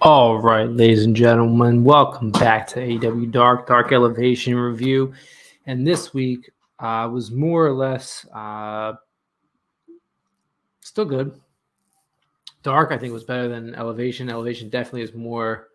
All right, ladies and gentlemen, welcome back to AEW Dark Elevation Review. And this week was more or less still good. Dark, I think, was better than Elevation. Elevation definitely is more.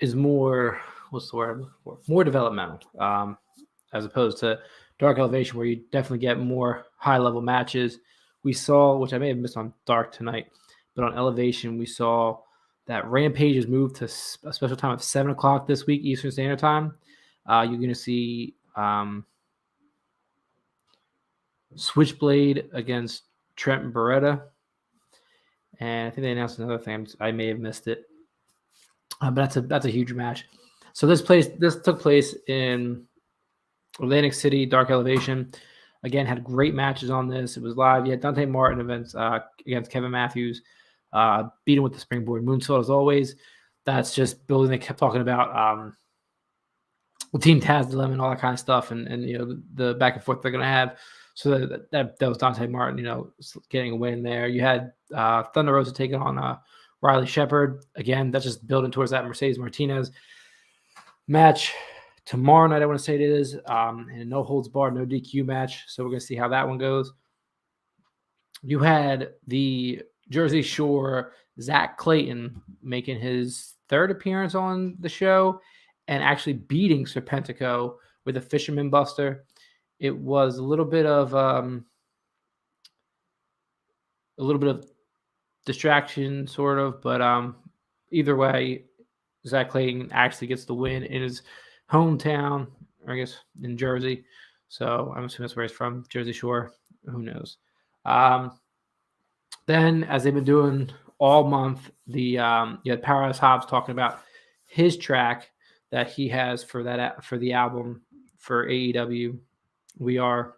What's the word I'm looking for? More developmental, as opposed to Dark Elevation, where you definitely get more high level matches. We saw, which I may have missed on Dark tonight, but on Elevation we saw that Rampage has moved to a special time of 7 o'clock this week, Eastern Standard Time. You're going to see Switchblade against Trent Beretta. And I think they announced another thing. I may have missed it. But that's a huge match. So this took place in Atlantic City, Dark Elevation. Again, had great matches on this. It was live. You had Dante Martin against Kevin Matthews. Beat him with the springboard moonsault as always. That's just building. They kept talking about Team Taz Dilemma and all that kind of stuff, and the back and forth they're gonna have. So that was Dante Martin, getting a win there. You had Thunder Rosa taking on Riley Shepard. Again, that's just building towards that Mercedes Martinez match tomorrow night. I want to say it is, and a no holds barred, no DQ match. So we're gonna see how that one goes. You had the Jersey Shore Zach Clayton making his third appearance on the show and actually beating Serpentico with a Fisherman Buster. It was a little bit of distraction, sort of, but either way, Zach Clayton actually gets the win in his hometown, or I guess in Jersey. So I'm assuming that's where he's from, Jersey Shore. Who knows? Then, as they've been doing all month, you had Powerhouse Hobbs talking about his track that he has for the album for AEW. We are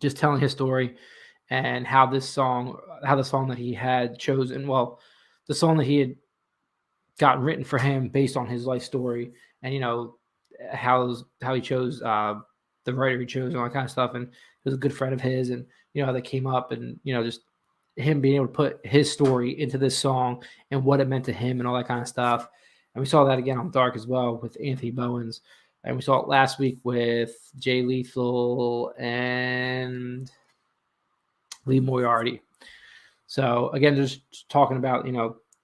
just telling his story and how the song that he had chosen, the song that he had gotten written for him based on his life story, and how he chose the writer he chose and all that kind of stuff. And he was a good friend of his, and how they came up, and just him being able to put his story into this song and what it meant to him and all that kind of stuff. And we saw that again on Dark as well with Anthony Bowens. And we saw it last week with Jay Lethal and Lee Moriarty. So again, just talking about,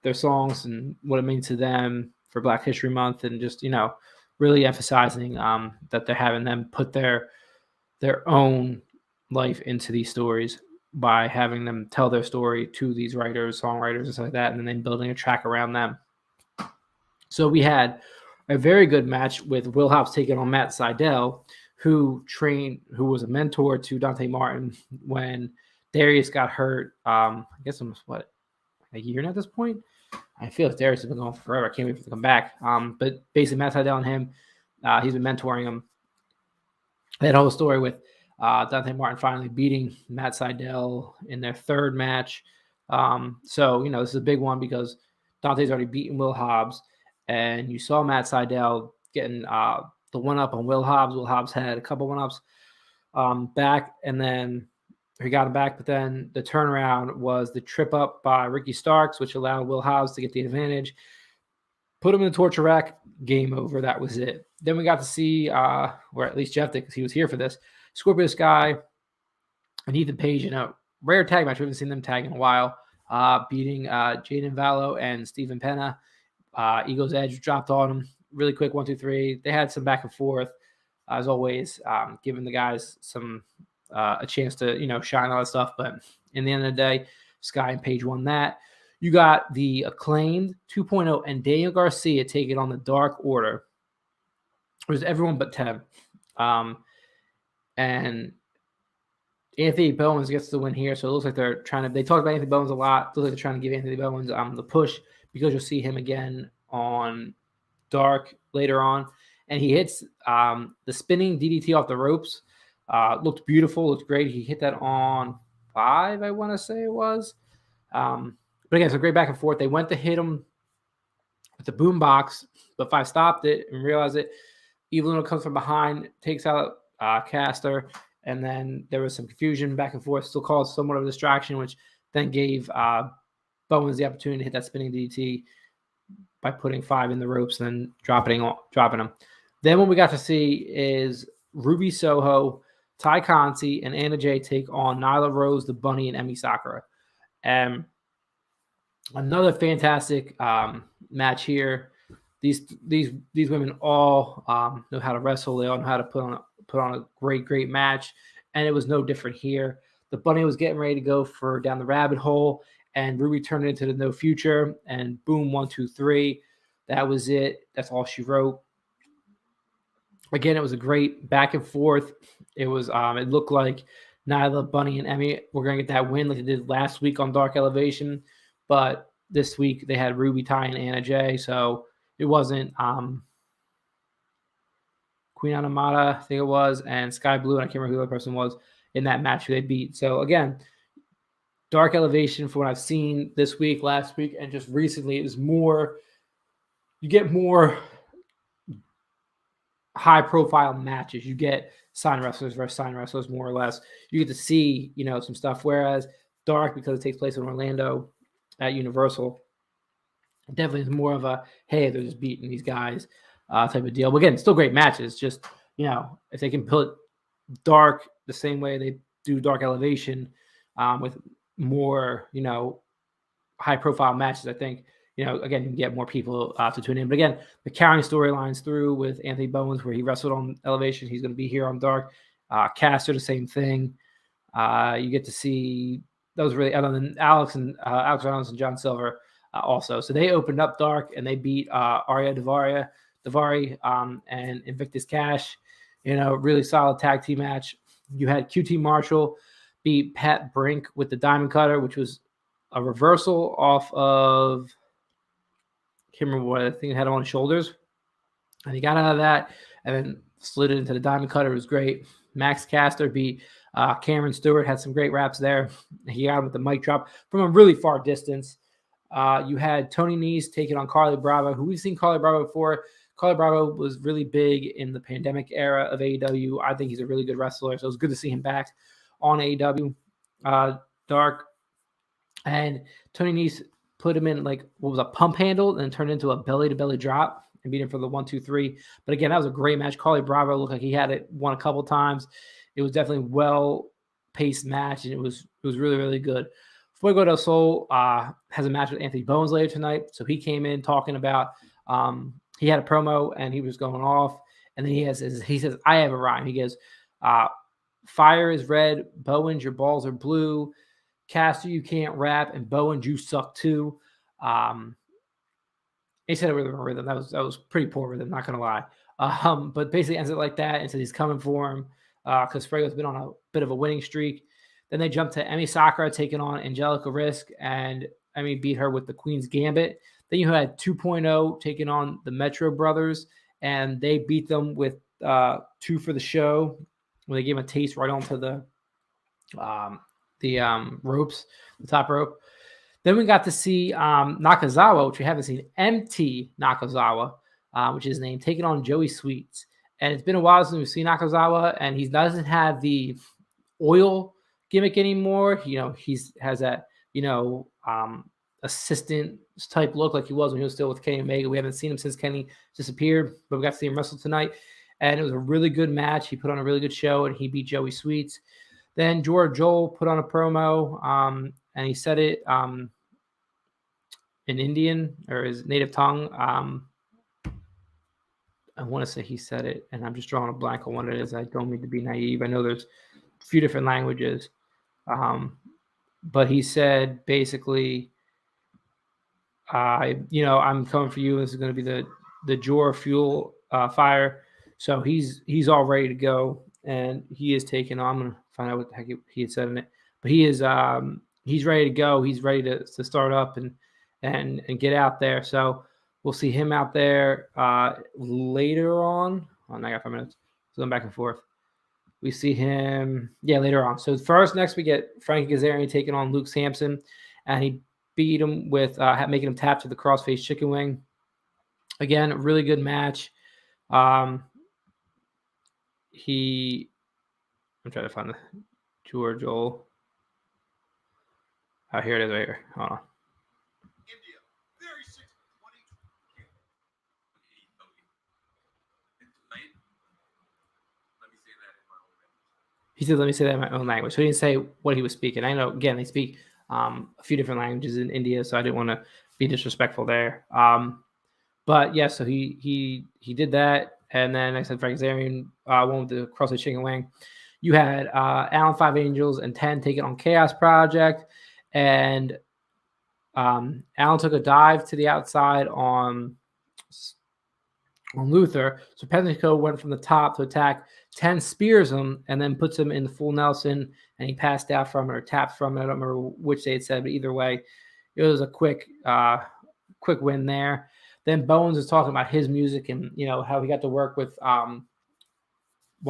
their songs and what it means to them for Black History Month, and just, really emphasizing that they're having them put their own life into these stories by having them tell their story to these writers, songwriters, and stuff like that, and then building a track around them. So we had a very good match with Will Hobbs taking on Matt Sydal, who was a mentor to Dante Martin when Darius got hurt. I guess almost a year now at this point. I feel like Darius has been going forever. I can't wait for him to come back. But basically, Matt Sydal and him, he's been mentoring him. That whole story with Dante Martin finally beating Matt Sydal in their third match. So, this is a big one because Dante's already beaten Will Hobbs, and you saw Matt Sydal getting the one-up on Will Hobbs. Will Hobbs had a couple one-ups back, and then he got him back, but then the turnaround was the trip up by Ricky Starks, which allowed Will Hobbs to get the advantage. Put him in the torture rack, game over. That was it. Then we got to see, or at least Jeff did because he was here for this, Scorpio Sky and Ethan Page in a rare tag match. We haven't seen them tag in a while, beating Jaden Vallo and Steven Penna. Ego's Edge dropped on him really quick, 1, 2, 3. They had some back and forth, as always, giving the guys some a chance to shine all that stuff. But in the end of the day, Sky and Page won that. You got the Acclaimed 2.0 and Daniel Garcia taking on the Dark Order. It was everyone but Tem. And Anthony Bowens gets the win here. So it looks like they talked about Anthony Bowens a lot. It looks like they're trying to give Anthony Bowens the push, because you'll see him again on Dark later on. And he hits the spinning DDT off the ropes. Looked beautiful. Looked great. He hit that on 5, I want to say it was. But again, it's a great back and forth. They went to hit him with the boom box, but 5 stopped it and realized it. Evelyn comes from behind, takes out Caster, and then there was some confusion back and forth. Still caused somewhat of a distraction, which then gave Bowens the opportunity to hit that spinning DDT by putting 5 in the ropes and then dropping them. Then what we got to see is Ruby Soho, Ty Conti, and Anna Jay take on Nyla Rose, the Bunny, and Emi Sakura. And another fantastic match here. These women all know how to wrestle. They all know how to put on a great match, and it was no different here. The Bunny was getting ready to go for down the rabbit hole, and Ruby turned it into the no future, and boom, 1, 2, 3. That was it. That's all she wrote. Again, it was a great back and forth. It was it looked like Nyla, Bunny, and Emi were going to get that win like they did last week on Dark Elevation, but this week they had Ruby, Ty, and Anna Jay, so it wasn't Queen Anamata, I think it was, and Sky Blue, and I can't remember who the other person was in that match who they beat. So again, Dark Elevation, for what I've seen this week, last week, and just recently, is more. You get more high-profile matches. You get sign wrestlers versus sign wrestlers, more or less. You get to see, some stuff. Whereas Dark, because it takes place in Orlando at Universal, definitely is more of a, hey, they're just beating these guys type of deal. But again, still great matches. Just, if they can put Dark the same way they do Dark Elevation with more, high-profile matches, I think, again, you can get more people to tune in. But again, the carrying storylines through with Anthony Bowens, where he wrestled on Elevation. He's going to be here on Dark. Caster, the same thing. You get to see those really, other than Alex Reynolds and John Silver also. So they opened up Dark, and they beat Arya Davari and Invictus Cash. Really solid tag team match. You had QT Marshall beat Pat Brink with the Diamond Cutter, which was a reversal off of, I can't remember what, I think it had him on his shoulders. And he got out of that and then slid it into the Diamond Cutter. It was great. Max Caster beat Cameron Stewart, had some great raps there. He got him with the mic drop from a really far distance. You had Tony Nese taking on Carly Bravo, who we've seen Carly Bravo before. Carly Bravo was really big in the pandemic era of AEW. I think he's a really good wrestler, so it was good to see him back on AEW Dark. And Tony Nese put him in a pump handle and turned into a belly-to-belly drop and beat him for the 1, 2, 3. But again, that was a great match. Carly Bravo looked like he had it won a couple times. It was definitely well-paced match, and it was really, really good. Fuego del Sol has a match with Anthony Bowens later tonight. So he came in talking about he had a promo and he was going off. And then he says, I have a rhyme. He goes, fire is red, Bowens, your balls are blue. Caster, you can't rap, and Bowens, you suck too. He said it with a rhythm. That was pretty poor rhythm, not gonna lie. But basically ends it like that, and said he's coming for him because Fuego's been on a bit of a winning streak. Then they jump to Emi Sakura taking on Angelica Risk, and Emi beat her with the Queen's Gambit. Then you had 2.0 taking on the Metro Brothers, and they beat them with 2 for the show when they gave him a taste right onto the ropes, the top rope. Then we got to see Nakazawa, which we haven't seen, MT Nakazawa, which is his name, taking on Joey Sweets. And it's been a while since we've seen Nakazawa, and he doesn't have the oil gimmick anymore. He has that, assistant type look like he was when he was still with Kenny Omega. We haven't seen him since Kenny disappeared, but we got to see him wrestle tonight. And it was a really good match. He put on a really good show, and he beat Joey Sweets. Then George Joel put on a promo, and he said it in Indian or his native tongue. I want to say he said it, and I'm just drawing a blank on what it is. I don't mean to be naive. I know there's a few different languages. But he said basically, I'm coming for you. This is going to be the Jor fuel fire. So he's all ready to go, and he is taking on. I'm going to find out what the heck he had said in it, but he is he's ready to go. He's ready to start up and get out there. So we'll see him out there later on. Oh, I got 5 minutes. So going back and forth. We see him, later on. So next we get Frankie Kazarian taking on Luke Sampson, and he beat him with making him tap to the crossface chicken wing. Again, a really good match. I'm trying to find the George Joel. Oh, here it is right here. Hold on. He said, "Let me say that in my own language." So he didn't say what he was speaking. I know, again, they speak a few different languages in India, so I didn't want to be disrespectful there. But yeah, so he did that, and then I said Frank Kazarian won with the CrossFit Chicken Wing. You had Allen Five Angels and 10 taking on Chaos Project, and Allen took a dive to the outside on Luther. So Pentaco went from the top to attack. 10 spears him and then puts him in the full Nelson, and he passed out from it or tapped from it. I don't remember which they had said, but either way, it was a quick win there. Then Bowens is talking about his music and how he got to work with one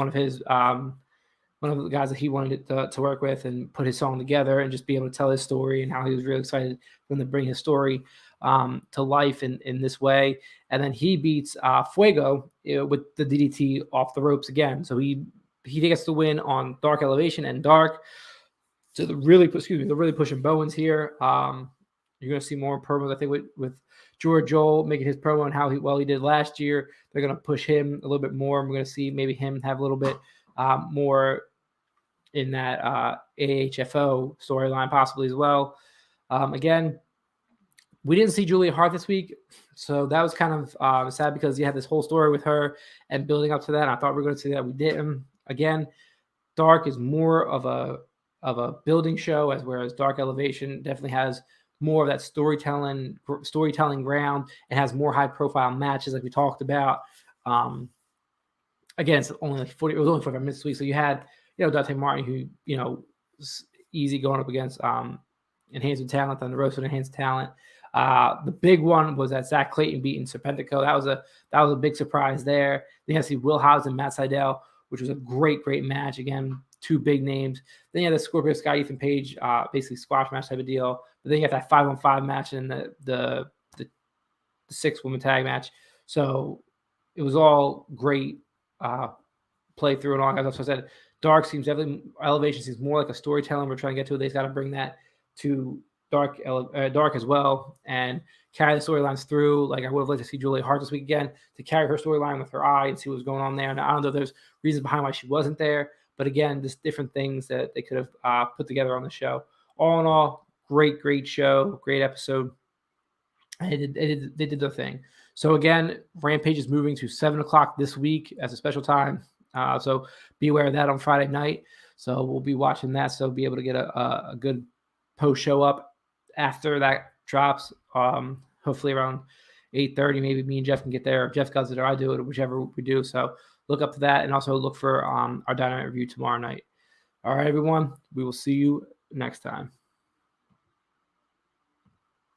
of the guys that he wanted to work with and put his song together and just be able to tell his story, and how he was really excited for them to bring his story to life in this way. And then he beats Fuego with the DDT off the ropes again. So he gets the win on Dark Elevation and Dark. So they're really pushing Bowens here. You're going to see more promos, I think, with George Joel making his promo and how he did last year. They're going to push him a little bit more. We're going to see maybe him have a little bit more in that AHFO storyline possibly as well. Again, we didn't see Julia Hart this week, so that was kind of sad because you had this whole story with her and building up to that. I thought we were going to see that. We didn't. Again, Dark is more of a building show, whereas Dark Elevation definitely has more of that storytelling ground. It has more high profile matches like we talked about. Again, it's only like 40. It was only 45 minutes this week, so you had Dante Martin, who easy going up against Enhanced Talent on the road with Enhanced Talent. The big one was that Zach Clayton beating Serpentico. That was a big surprise there. Then you have to see Will Hobbs and Matt Sydal, which was a great match. Again, two big names. Then you have the Scorpio Sky, Ethan Page, basically squash match type of deal. But then you have that 5-on-5 match and the 6-woman tag match. So it was all great playthrough and all that. As I said, Dark seems definitely Elevation seems more like a storytelling we're trying to get to. They've got to bring that to Dark as well and carry the storylines through. Like, I would have liked to see Julia Hart this week again to carry her storyline with her eye and see what was going on there. And I don't know if there's reasons behind why she wasn't there, but again, just different things that they could have put together on the show. All in all, great show, great episode. They did their thing. So again, Rampage is moving to 7:00 this week as a special time. So be aware of that on Friday night. So we'll be watching that. So be able to get a good post show up after that drops. Hopefully around 8:30. Maybe me and Jeff can get there. If Jeff does it or I do it, whichever we do. So look up to that, and also look for our Dynamite review tomorrow night. All right, everyone. We will see you next time.